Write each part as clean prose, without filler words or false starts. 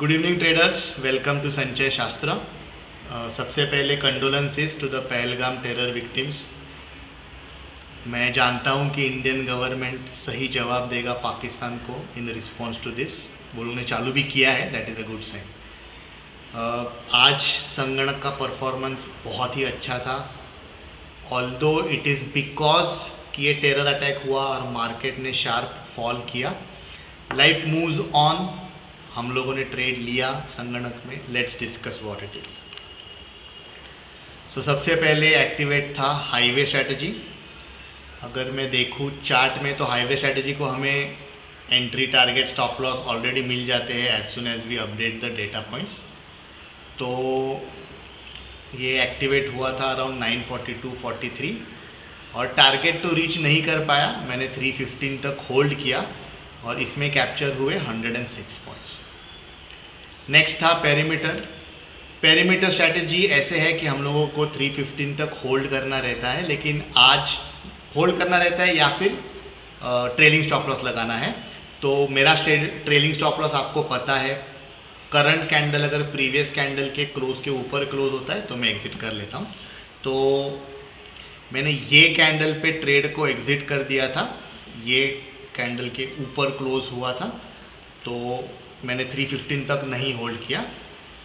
Good evening traders, welcome to Sanchay Shastra. सबसे पहले condolences to the Pahalgam terror victims. मैं जानता हूं कि इंडियन गवर्नमेंट सही जवाब देगा पाकिस्तान को इन रिस्पॉन्स टू दिस। वो लोगों ने चालू भी किया है, that is a good sign. आज संगणक का परफॉर्मेंस बहुत ही अच्छा था, ऑल्दो इट इज़ बिकॉज कि ये टेरर अटैक हुआ और मार्केट ने शार्प फॉल किया। लाइफ मूव्स ऑन, हम लोगों ने ट्रेड लिया संगणक में। Let's discuss what it is. So सबसे पहले एक्टिवेट था हाईवे स्ट्रैटेजी। अगर मैं देखूँ चार्ट में तो हाईवे स्ट्रैटेजी को हमें entry target stop loss already मिल जाते हैं as soon as we update the data points. तो ये एक्टिवेट हुआ था अराउंड 942.43 और टारगेट तो रीच नहीं कर पाया। मैंने 315 तक होल्ड किया और इसमें कैप्चर हुए 106 पॉइंट्स। नेक्स्ट था पेरीमीटर। पेरीमीटर स्ट्रैटेजी ऐसे है कि हम लोगों को 315 तक होल्ड करना रहता है, लेकिन आज होल्ड करना रहता है या फिर ट्रेलिंग स्टॉप लॉस लगाना है। तो मेरा ट्रेलिंग स्टॉप लॉस आपको पता है। करंट कैंडल अगर प्रीवियस कैंडल के क्लोज के ऊपर क्लोज होता है तो मैं एग्जिट कर लेता हूँ। तो मैंने ये कैंडल पे ट्रेड को एग्जिट कर दिया था। ये कैंडल के ऊपर क्लोज हुआ था तो मैंने 315 तक नहीं होल्ड किया।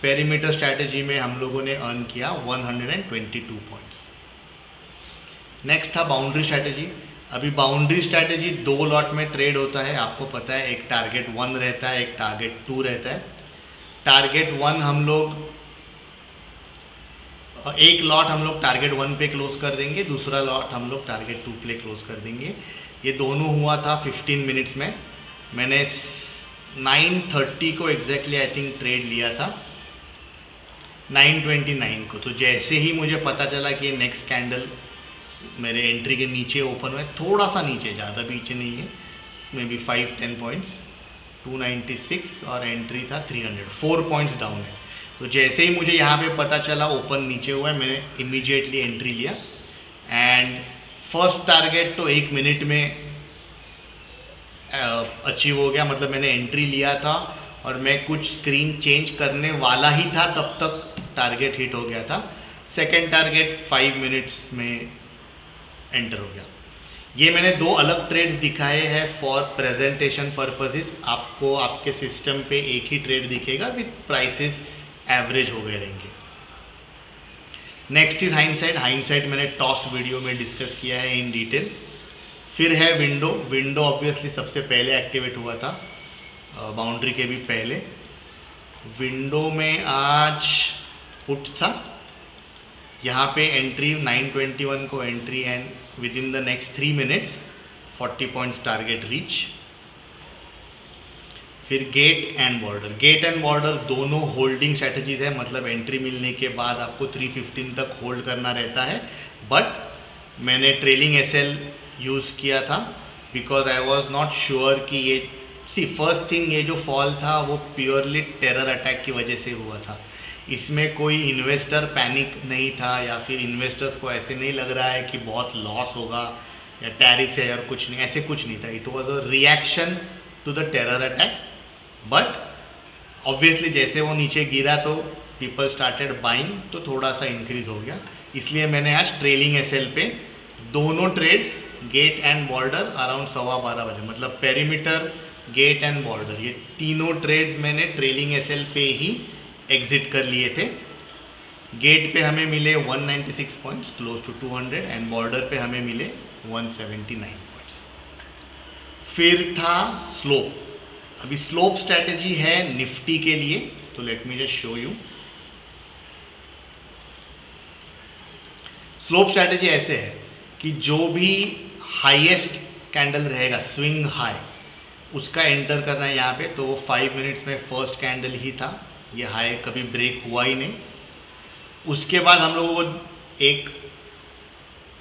पेरीमीटर स्ट्रैटेजी में हम लोगों ने अर्न किया 122 पॉइंट्स। नेक्स्ट था बाउंड्री स्ट्रैटेजी। अभी बाउंड्री स्ट्रैटेजी 2 लॉट में ट्रेड होता है, आपको पता है। एक टारगेट 1 रहता है, एक टारगेट 2 रहता है। टारगेट 1 हम लोग एक लॉट हम लोग टारगेट 1 पे क्लोज कर देंगे, दूसरा लॉट हम लोग टारगेट 2 पे क्लोज कर देंगे। ये दोनों हुआ था 15 मिनट्स में। मैंने 9:30 को एग्जैक्टली आई थिंक ट्रेड लिया था 9:29 को। तो जैसे ही मुझे पता चला कि ये नेक्स्ट कैंडल मेरे एंट्री के नीचे ओपन हुआ है, थोड़ा सा नीचे, ज़्यादा पीछे नहीं है, मे बी 5-10 पॉइंट्स, 296 और एंट्री था 300, 4 पॉइंट्स डाउन है। तो जैसे ही मुझे यहाँ पे पता चला ओपन नीचे हुआ है, मैंने इमीडिएटली एंट्री लिया एंड फर्स्ट टारगेट तो 1 मिनट में अचीव हो गया। मतलब मैंने एंट्री लिया था और मैं कुछ स्क्रीन चेंज करने वाला ही था तब तक टारगेट हिट हो गया था। सेकेंड टारगेट 5 मिनट्स में एंटर हो गया। ये मैंने 2 अलग ट्रेड्स दिखाए हैं फॉर प्रेजेंटेशन पर्पसेस। आपको आपके सिस्टम पे एक ही ट्रेड दिखेगा विथ प्राइसेस एवरेज हो गए रहेंगे। Next is hindsight. हाइंडसाइट मैंने टॉस वीडियो में डिस्कस किया है इन डिटेल। फिर है विंडो। विंडो ऑब्वियसली सबसे पहले एक्टिवेट हुआ था, बाउंड्री के भी पहले। विंडो में आज पुट था, यहाँ पे एंट्री 9:21 को entry and within the next 3 minutes 40 points target reach. फिर gate and border. Gate and border दोनों होल्डिंग स्ट्रैटेजीज है, मतलब एंट्री मिलने के बाद आपको 315 तक होल्ड करना रहता है। बट मैंने ट्रेलिंग एसएल यूज़ किया था because I was not sure कि ये फर्स्ट थिंग ये जो फॉल था वो प्योरली टेरर अटैक की वजह से हुआ था। इसमें कोई इन्वेस्टर पैनिक नहीं था या फिर इन्वेस्टर्स को ऐसे नहीं लग रहा है कि बहुत लॉस होगा या टैरिफ है और कुछ नहीं, ऐसे कुछ नहीं था। It was a reaction to the terror attack. But obviously जैसे वो नीचे गिरा तो पीपल स्टार्टेड बाइंग, तो थोड़ा सा इंक्रीज हो गया। इसलिए मैंने आज ट्रेलिंग एसएल पे दोनों trades get and border around 12:15 बजे, मतलब पेरीमीटर, गेट एंड बॉर्डर, ये तीनों ट्रेड्स मैंने ट्रेलिंग एसएल पे ही एग्जिट कर लिए थे। गेट पे हमें मिले 196 points close to 200 and border पे हमें मिले 179 पॉइंट्स। फिर था स्लोप। अभी स्लोप स्ट्रैटेजी है निफ्टी के लिए, तो let me just show you. Slope strategy ऐसे है कि जो भी हाईएस्ट कैंडल रहेगा, स्विंग हाई, उसका एंटर करना है यहाँ पे। तो वो 5 मिनट्स में फर्स्ट कैंडल ही था, ये हाई कभी ब्रेक हुआ ही नहीं। उसके बाद हम लोगों को एक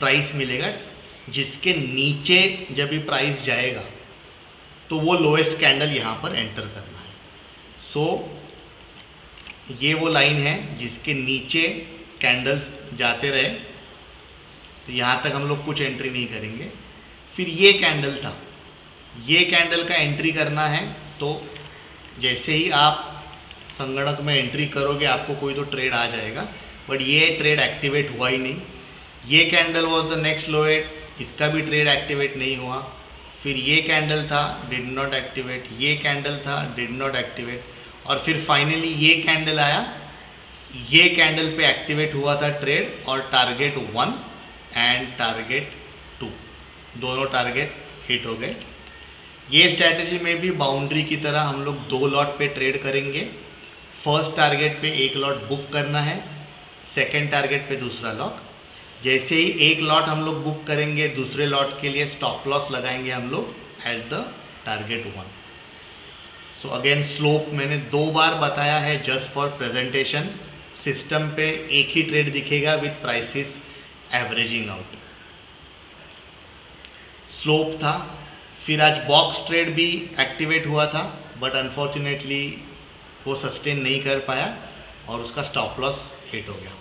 प्राइस मिलेगा जिसके नीचे जब भी प्राइस जाएगा तो वो लोएस्ट कैंडल यहाँ पर एंटर करना है। सो ये वो लाइन है जिसके नीचे कैंडल्स जाते रहे, तो यहाँ तक हम लोग कुछ एंट्री नहीं करेंगे। फिर ये कैंडल था, ये कैंडल का एंट्री करना है। तो जैसे ही आप संगणक में एंट्री करोगे आपको कोई तो ट्रेड आ जाएगा, बट ये ट्रेड एक्टिवेट हुआ ही नहीं। ये कैंडल वॉज द नेक्स्ट लोएट, इसका भी ट्रेड एक्टिवेट नहीं हुआ। फिर ये कैंडल था, डिड नॉट एक्टिवेट, ये कैंडल था, डिड नॉट एक्टिवेट, और फिर फाइनली ये कैंडल आया, ये कैंडल पे एक्टिवेट हुआ था ट्रेड, और टारगेट 1 एंड टारगेट 2 दोनों टारगेट हिट हो गए। ये स्ट्रैटेजी में भी बाउंड्री की तरह हम लोग 2 लॉट पे ट्रेड करेंगे। फर्स्ट टारगेट पे 1 लॉट बुक करना है, सेकेंड टारगेट पे दूसरा लॉट। जैसे ही 1 लॉट हम लोग बुक करेंगे, दूसरे लॉट के लिए स्टॉप लॉस लगाएंगे हम लोग at the target 1। So again slope मैंने 2 बार बताया है जस्ट फॉर प्रेजेंटेशन। सिस्टम पे एक ही ट्रेड दिखेगा with prices averaging out. Slope था, फिर आज बॉक्स ट्रेड भी एक्टिवेट हुआ था, बट अनफॉर्चुनेटली वो सस्टेन नहीं कर पाया और उसका स्टॉप लॉस हिट हो गया।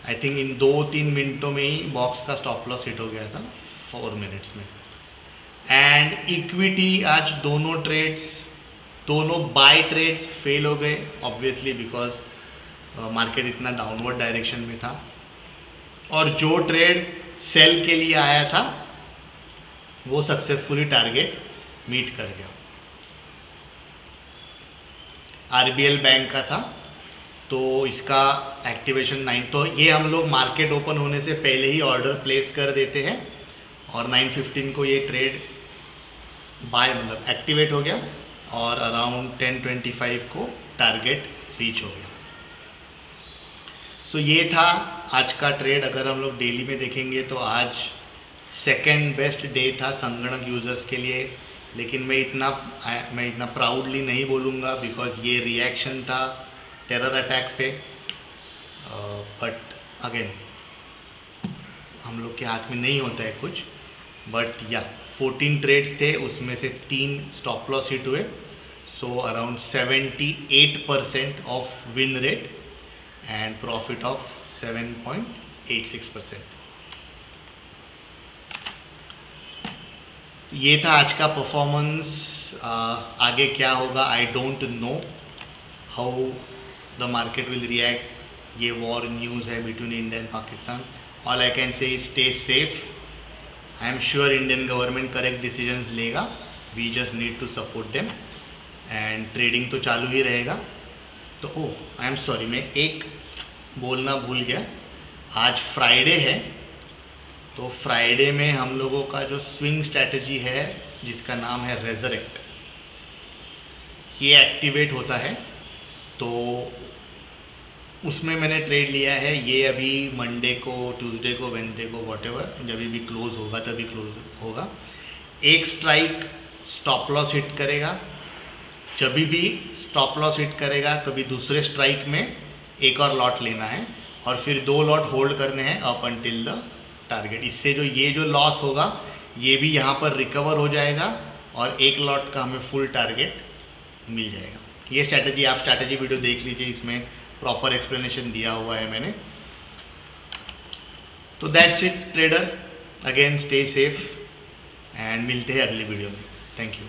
आई थिंक इन 2-3 मिनटों में ही बॉक्स का स्टॉप लॉस हिट हो गया था, 4 मिनट्स में। एंड इक्विटी आज दोनों ट्रेड्स, दोनों बाय ट्रेड्स फेल हो गए, ऑब्वियसली बिकॉज मार्केट इतना डाउनवर्ड डायरेक्शन में था। और जो ट्रेड सेल के लिए आया था वो सक्सेसफुली टारगेट मीट कर गया। आरबीएल बैंक का था, तो इसका एक्टिवेशन 9, तो ये हम लोग मार्केट ओपन होने से पहले ही ऑर्डर प्लेस कर देते हैं, और 9:15 को ये ट्रेड बाय मतलब एक्टिवेट हो गया, और अराउंड 10:25 को टारगेट रीच हो गया। सो ये था आज का ट्रेड। अगर हम लोग डेली में देखेंगे तो आज सेकेंड बेस्ट डे था संगणक यूज़र्स के लिए, लेकिन मैं इतना प्राउडली नहीं बोलूँगा बिकॉज ये रिएक्शन था टेरर अटैक पे। बट अगेन हम लोग के हाथ में नहीं होता है कुछ, बट या 14 ट्रेड्स थे, उसमें से 3 स्टॉप लॉस हिट हुए। So around 78% of win rate and profit of 7.86%। ये था आज का परफॉर्मेंस। आगे क्या होगा I don't know how the market will react. ये वॉर न्यूज़ है between India and Pakistan. All I can say stay safe. I am sure Indian government correct decisions लेगा, we just need to support them. And trading तो चालू ही रहेगा। तो I am sorry, मैं एक बोलना भूल गया, आज फ्राइडे है, तो फ्राइडे में हम लोगों का जो स्विंग स्ट्रैटेजी है जिसका नाम है रेजरेक्ट, ये एक्टिवेट होता है। तो उसमें मैंने ट्रेड लिया है। ये अभी मंडे को, ट्यूसडे को, वेंसडे को, वॉटेवर जब भी क्लोज होगा तभी क्लोज होगा। एक स्ट्राइक स्टॉप लॉस हिट करेगा, जब भी स्टॉप लॉस हिट करेगा तभी दूसरे स्ट्राइक में एक और लॉट लेना है, और फिर 2 लॉट होल्ड करने हैं अप अंटिल द टारगेट। इससे जो लॉस होगा ये भी यहाँ पर रिकवर हो जाएगा, और 1 लॉट का हमें फुल टारगेट मिल जाएगा। ये स्ट्रैटेजी आप स्ट्रैटेजी वीडियो देख लीजिए, इसमें प्रॉपर एक्सप्लेनेशन दिया हुआ है मैंने। तो that's it trader, again stay safe and मिलते हैं अगली वीडियो में। Thank you.